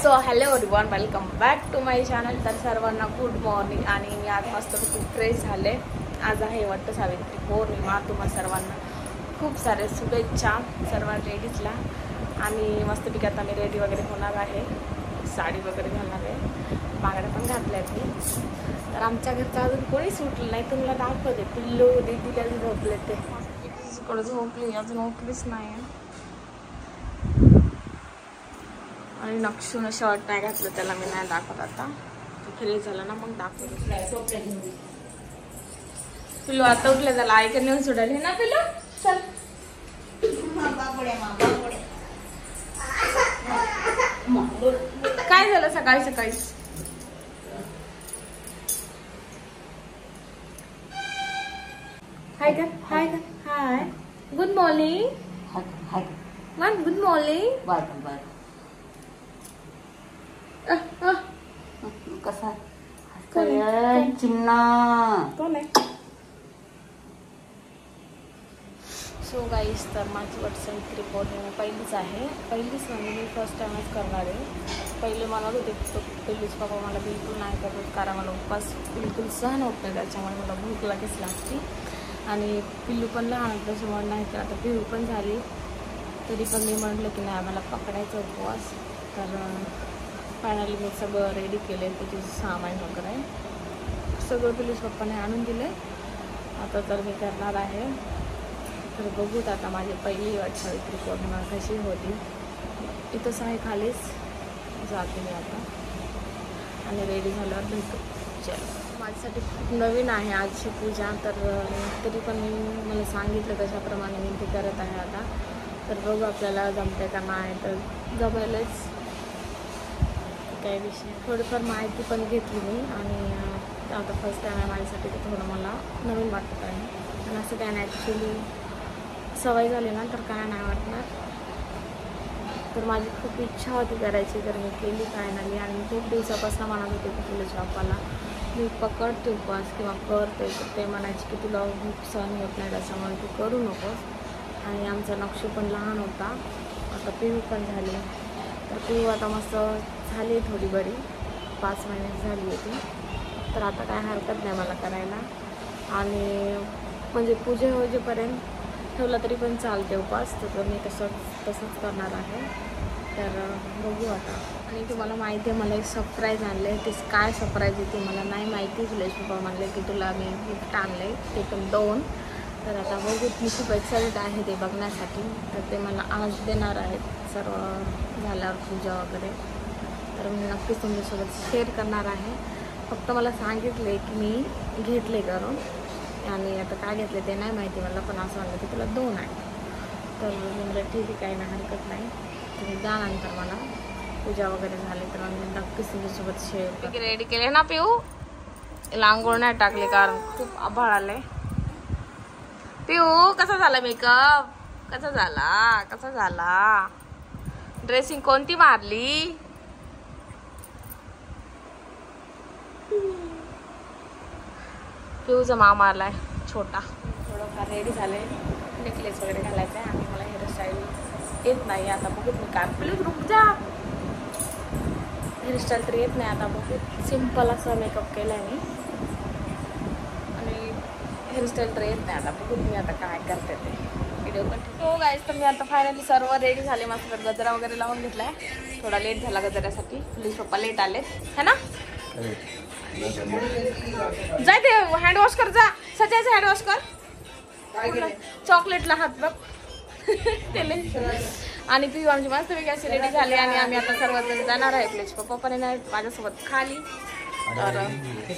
So hello everyone, welcome back to my channel. तर सर्वांना good morning. आणि मी आज मस्त खूप फ्रेश झाले. आज आहे वट्ट सावित्री पौर्णिमा. तुम्हाला सर्वांना खूप सारे शुभेच्छा सर्व लेडीजला. आणि मस्तपैकी आता मी रेडी वगैरे होणार आहे, साडी वगैरे घालणार आहे, बांगड्या पण घातल्या मी. तर आमच्या घरचं अजून कोणी सुटलं नाही. तुम्हाला दाखवते पिल्लू दीदीला झोपले ते तिकडे झोपली, अजून उठलीच नाही. आणि नक्षून शर्ट नाही घातलं, त्याला मी नाही दाखवत. आता फ्रेश झालं ना मग दाखवत. पिल्लू आता उठले, त्याला आई कडे नेऊन सोडायला ना. पिल्लू चल. काय झालं सकाळी सकाळी? हाय कर, हाय कर, hi. Good morning. One good morning. कसा चिमणा कोण आहे? सो गाईस, तर माझी वट सावित्री पौर्णिमा पहिलीच आहे. पहिलीच म्हणजे मी फर्स्ट टाइमच करणार आहे. पहिले म्हणत होते पहिलीच बाबा मला बिलकुल नाही करत, कारण मला उपवास बिलकुल सहन होत नाही, त्याच्यामुळे मला भूक लागेच लागते. आणि पिल्लू पण लहान होतं त्याच्यामुळे नाही. तर आता पिल्लू पण झाली तरी पण मी म्हटलं की नाही मला पकडायचा उपवास. तर फायनली मी सगळं रेडी केलं आहे, त्याचे सामान वगैरे सगळं पिल्लूच पप्पाने आणून दिले. आता तर मी करणार आहे. तर बघूत आता माझी पहिली वट सावित्री पौर्णिमा कशी होती. इथंच आहे खालीच, जाते मी आता आणि रेडी झाल्यावर भेटू. चल, माझ्यासाठी खूप नवीन आहे आजची पूजा. तर तरी पण मी मला सांगितलं त्याच्याप्रमाणे मी ते करत आहे आता. तर बघू आपल्याला जमते का नाही, तर जमेलच काही विषय. थोडीफार माहिती पण घेतली मी. आणि आता फर्स्ट टाईम आहे माझ्यासाठी, तर थोडं मला नवीन वाटत आहे. आणि असं काय नाही, ॲक्च्युली सवय झाली ना तर काय नाही वाटणार. तर माझी खूप इच्छा होती करायची, तर मी केली फायनली. आणि मी खूप दिवसापासून म्हणत होते की तुला बाप्पाला मी पकडते उपवास किंवा करते, तर ते म्हणायचे की तुला भूक सहन होत नाही त्याच्यामुळे तू करू नकोस. आणि आमचा नक्षू पण लहान होता, आता पिहू पण झाली. तर पिहू आता मस्त झाली थोडी बरी, 5 महिन्यात झाली होती. तर आता काय हरकत नाही मला करायला. आणि म्हणजे पूजे होईपर्यंत ठेवला तरी पण चालते उपवास, तर मी तसंच करणार आहे. तर बघू आता. आणि तुम्हाला माहिती आहे मला एक सरप्राईज आणलं आहे. ते काय सरप्राईज आहे ते मला नाही माहिती. तुला पप्पा म्हणले की तुला मी गिफ्ट आणलं आहे, ते पण 2. तर आता बघू, मी खूप एक्साइटेड आहे ते बघण्यासाठी. तर ते मला आज देणार आहेत सर्व झाल्यावर पूजा वगैरे. तर मी नक्कीच तुमच्यासोबत शेअर करणार आहे. फक्त मला सांगितले की मी घेतले करून, आणि आता काय घेतले ते नाही माहिती मला, पण असं म्हणलं की तुला 2 आहे. तर म्हणजे ठीक आहे, काही नाही हरकत नाही. तुम्ही त्यानंतर मला पूजा वगैरे झाली तर मी नक्कीच तुमच्यासोबत शेअर. रेडी केले ना पिऊ? लांगोळ नाही टाकले कारण खूप आभाळ आले. पिऊ कसा झाला मेकअप? कसा झाला? ड्रेसिंग कोणती मारली? पिऊचा मामा आलाय छोटा. थोडंफार रेडी झाले, नेकलेस वगैरे घालायचं आहे. आणि मला हेअरस्टाईल येत नाही. आता बघूत मी काय. प्लीज रुक जा. हेअरस्टाईल तर येत नाही. आता बघूत, सिम्पल असा मेकअप केला आहे मी. आणि हेअरस्टाईल तर येत नाही. आता बघूत मी आता काय करते ते व्हिडिओ कंटिन्यू. हो गाईस, तर मी आता फायनली सर्व रेडी झाले. मस्त गजरा वगैरे लावून घेतला आहे. थोडा लेट झाला गजऱ्यासाठी, प्लीज पप्पा लेट आलेत है ना. जाय ते हँडवॉश कर, जा सजायचं हँडवॉश कर. चॉकलेटला हात बघ केले. आणि पिऊ आमची मस्त वेगळी अशी रेडी झाली. आणि आम्ही आता सर्वजण जाणार आहे प्लेस. पप्पाने नाही माझ्यासोबत खाली, तर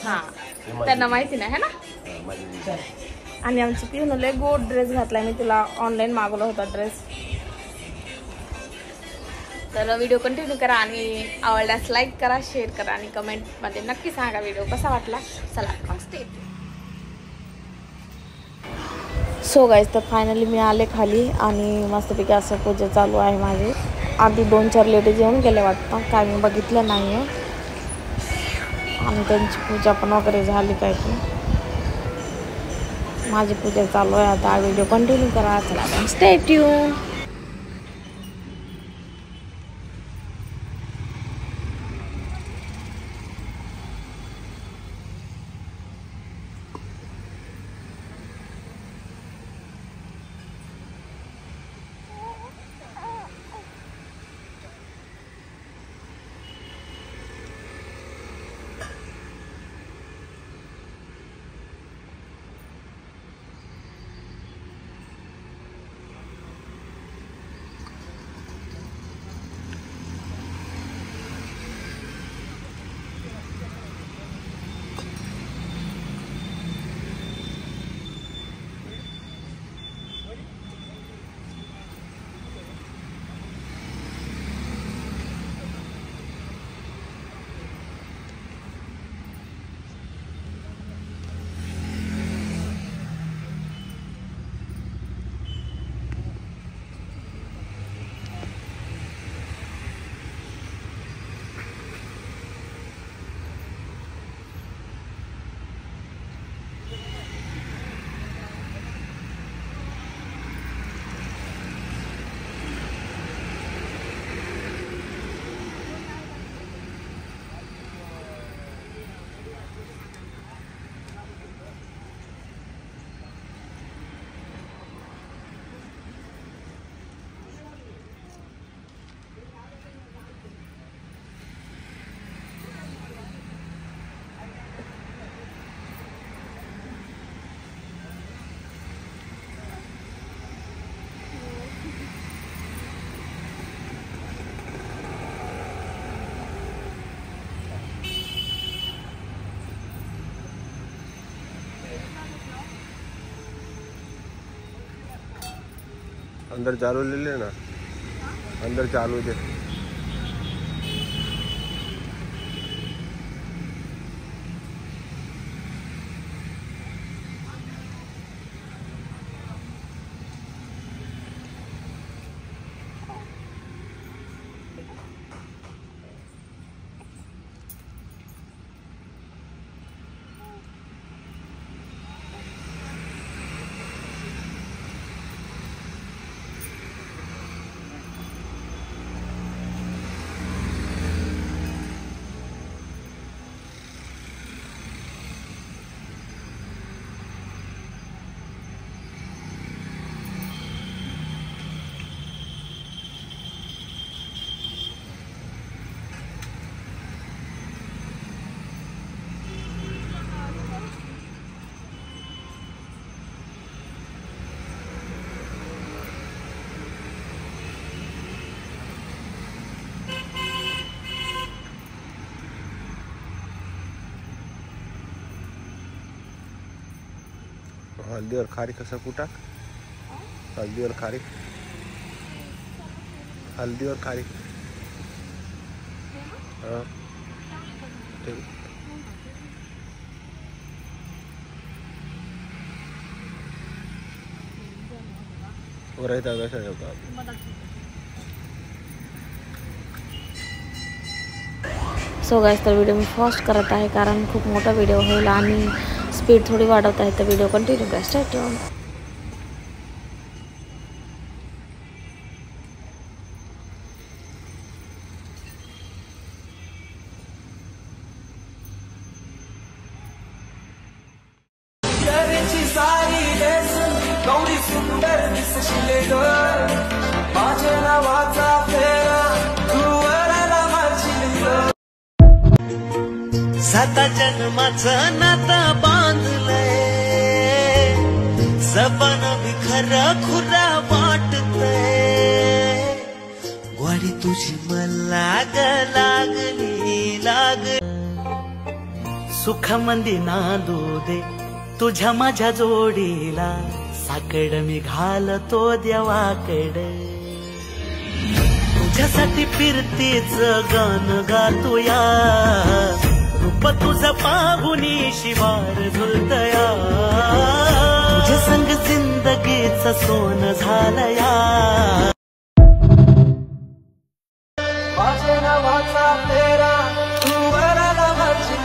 हां त्यांना माहिती नाही है ना. आणि आमची पिऊन लय गोड ड्रेस घातला. मी तिला ऑनलाईन मागवला होता ड्रेस. तर व्हिडिओ कंटिन्यू करा. आणि आवडल्यास लाईक करा, शेअर करा, आणि कमेंटमध्ये नक्की सांगा व्हिडिओ कसा वाटला. चला स्टे. सो गाईज, तर फायनली मी आले खाली. आणि मस्तपैकी असं पूजा चालू आहे माझी. आधी 2-4 लेडीज येऊन गेले वाटतं, काय मी बघितलं नाही आहे. आणि त्यांची पूजा पण वगैरे झाली काय की. माझी पूजा चालू आहे आता. व्हिडिओ कंटिन्यू करा. चला स्टे ट्यून. अंदर चालू ले लेना, अंदर चालू दे। हल्दी और खारी कसं कुटा, हल्दी और खारी, हल्दी और खारी। हाँ ठीक। वो रहता वैसा होगा। सो गाइस, तर व्हिडिओ मी फास्ट करत आहे कारण खूप मोठा व्हिडिओ होईल आणि स्पीड थोडी वाढवत आहे, तर व्हिडिओ कंटिन्यू करा। स्टार्ट ठेवून साता जन्माचं नातं बांधलंय, सपन भी खरं खुरा वाटतंय, ग्वाडी तुझी मला लागली सुखामंदी नांदू दे तुझ्या माझ्या जोडीला, साकड मी घालतो देवाकडे, तुझ्यासाठी फिरतीच गाणं गातोया, रूप तुझं पाहुनी शिवार झुलतया, तुझ्या संग जिंदगीचं सोनं झालया, माझ्या नावाचा तेरा तू वराला माझी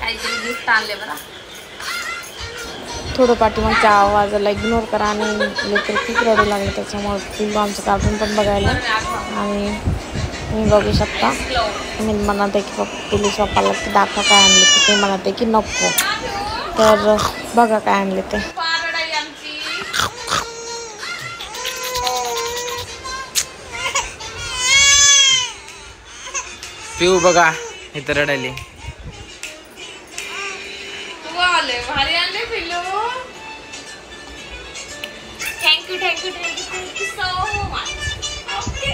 काहीतरी गिफ्ट आणले बरं। थोडं पाठीमागच्या आवाजाला इग्नोर करा आणि लेकर खूप रडू लागले, त्याच्यामुळे पिल्लू आमचं कार्टून पण बघायला, आणि तुम्ही बघू शकता। मी म्हणत आहे की पोलीस पप्पाला ते दाखवा काय आणले, ते म्हणत आहे की नको, तर बघा काय आणले ते। पिऊ बघा इथं रडायली। भारी आणले पिल्लू, thank you thank you thank you thank you so much. Okay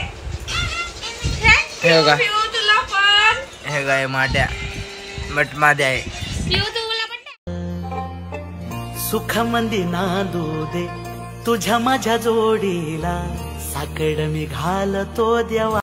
हे बघा, पिऊ तुला पण हे गाय माट्या बट माद्या आहे, पिऊ तुला पण सुखामंदी नांदू दे तुझ्या माझ्या जोडीला, साकड मी घालतो देवा